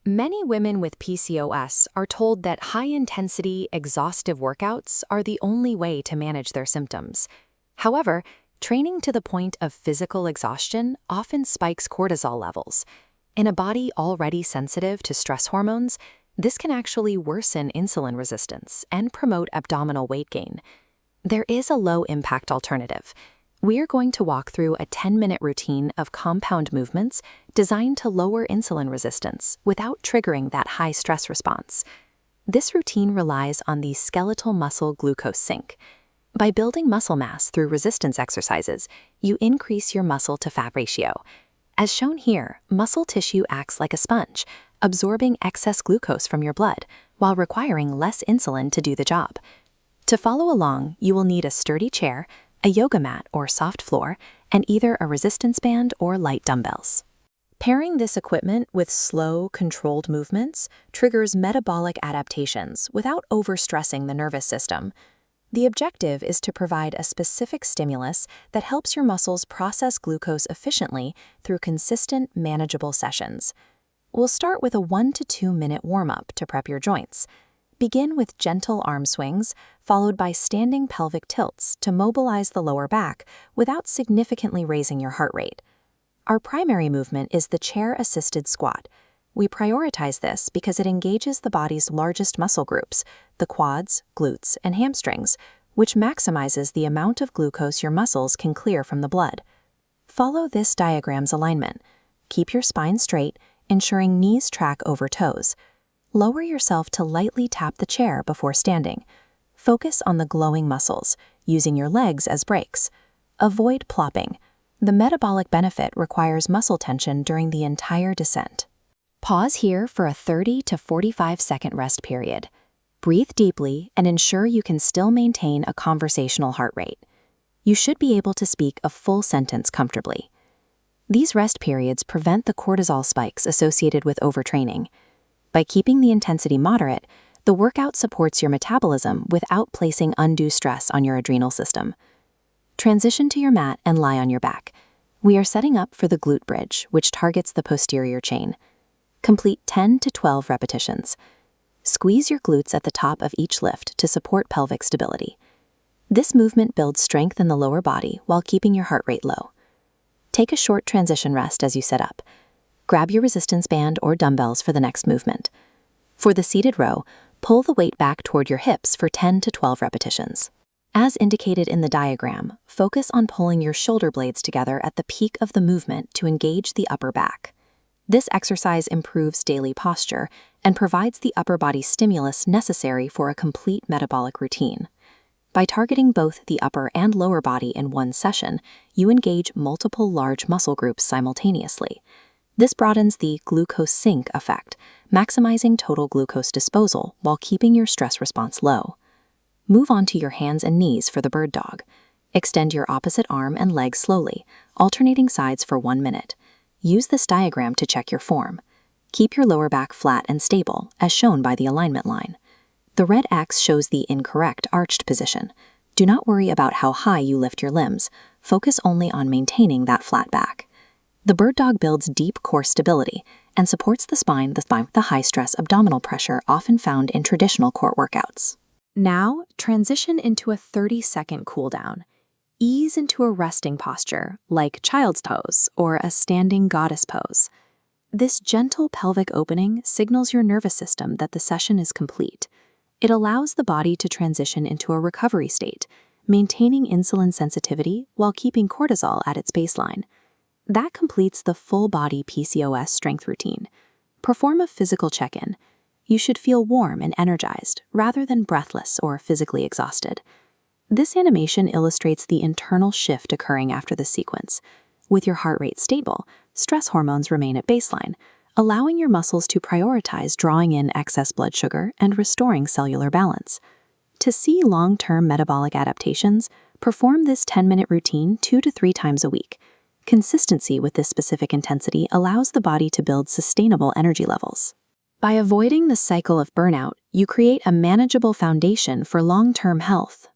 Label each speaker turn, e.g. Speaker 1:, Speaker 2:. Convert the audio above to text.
Speaker 1: Many women with PCOS are told that high-intensity, exhaustive workouts are the only way to manage their symptoms. However, training to the point of physical exhaustion often spikes cortisol levels. In a body already sensitive to stress hormones, this can actually worsen insulin resistance and promote abdominal weight gain. There is a low-impact alternative. We are going to walk through a 10-minute routine of compound movements designed to lower insulin resistance without triggering that high stress response. This routine relies on the skeletal muscle glucose sink. By building muscle mass through resistance exercises, you increase your muscle-to-fat ratio. As shown here, muscle tissue acts like a sponge, absorbing excess glucose from your blood while requiring less insulin to do the job. To follow along, you will need a sturdy chair, a yoga mat or soft floor, and either a resistance band or light dumbbells. Pairing this equipment with slow, controlled movements triggers metabolic adaptations without overstressing the nervous system. The objective is to provide a specific stimulus that helps your muscles process glucose efficiently through consistent, manageable sessions. We'll start with a 1 to 2 minute warm-up to prep your joints. Begin with gentle arm swings, followed by standing pelvic tilts to mobilize the lower back without significantly raising your heart rate. Our primary movement is the chair-assisted squat. We prioritize this because it engages the body's largest muscle groups, the quads, glutes, and hamstrings, which maximizes the amount of glucose your muscles can clear from the blood. Follow this diagram's alignment. Keep your spine straight, ensuring knees track over toes. Lower yourself to lightly tap the chair before standing. Focus on the glowing muscles, using your legs as brakes. Avoid plopping. The metabolic benefit requires muscle tension during the entire descent. Pause here for a 30 to 45-second rest period. Breathe deeply and ensure you can still maintain a conversational heart rate. You should be able to speak a full sentence comfortably. These rest periods prevent the cortisol spikes associated with overtraining. By keeping the intensity moderate, the workout supports your metabolism without placing undue stress on your adrenal system. Transition to your mat and lie on your back. We are setting up for the glute bridge, which targets the posterior chain. Complete 10 to 12 repetitions. Squeeze your glutes at the top of each lift to support pelvic stability. This movement builds strength in the lower body while keeping your heart rate low. Take a short transition rest as you set up. Grab your resistance band or dumbbells for the next movement. For the seated row, pull the weight back toward your hips for 10 to 12 repetitions. As indicated in the diagram, focus on pulling your shoulder blades together at the peak of the movement to engage the upper back. This exercise improves daily posture and provides the upper body stimulus necessary for a complete metabolic routine. By targeting both the upper and lower body in one session, you engage multiple large muscle groups simultaneously. This broadens the glucose sink effect, maximizing total glucose disposal while keeping your stress response low. Move on to your hands and knees for the bird dog. Extend your opposite arm and leg slowly, alternating sides for 1 minute. Use this diagram to check your form. Keep your lower back flat and stable, as shown by the alignment line. The red X shows the incorrect arched position. Do not worry about how high you lift your limbs. Focus only on maintaining that flat back. The bird dog builds deep core stability and supports the spine with the high-stress abdominal pressure often found in traditional core workouts. Now, transition into a 30-second cooldown. Ease into a resting posture, like child's pose or a standing goddess pose. This gentle pelvic opening signals your nervous system that the session is complete. It allows the body to transition into a recovery state, maintaining insulin sensitivity while keeping cortisol at its baseline. That completes the full-body PCOS strength routine. Perform a physical check-in. You should feel warm and energized, rather than breathless or physically exhausted. This animation illustrates the internal shift occurring after the sequence. With your heart rate stable, stress hormones remain at baseline, allowing your muscles to prioritize drawing in excess blood sugar and restoring cellular balance. To see long-term metabolic adaptations, perform this 10-minute routine 2 to 3 times a week. Consistency with this specific intensity allows the body to build sustainable energy levels. By avoiding the cycle of burnout, you create a manageable foundation for long-term health.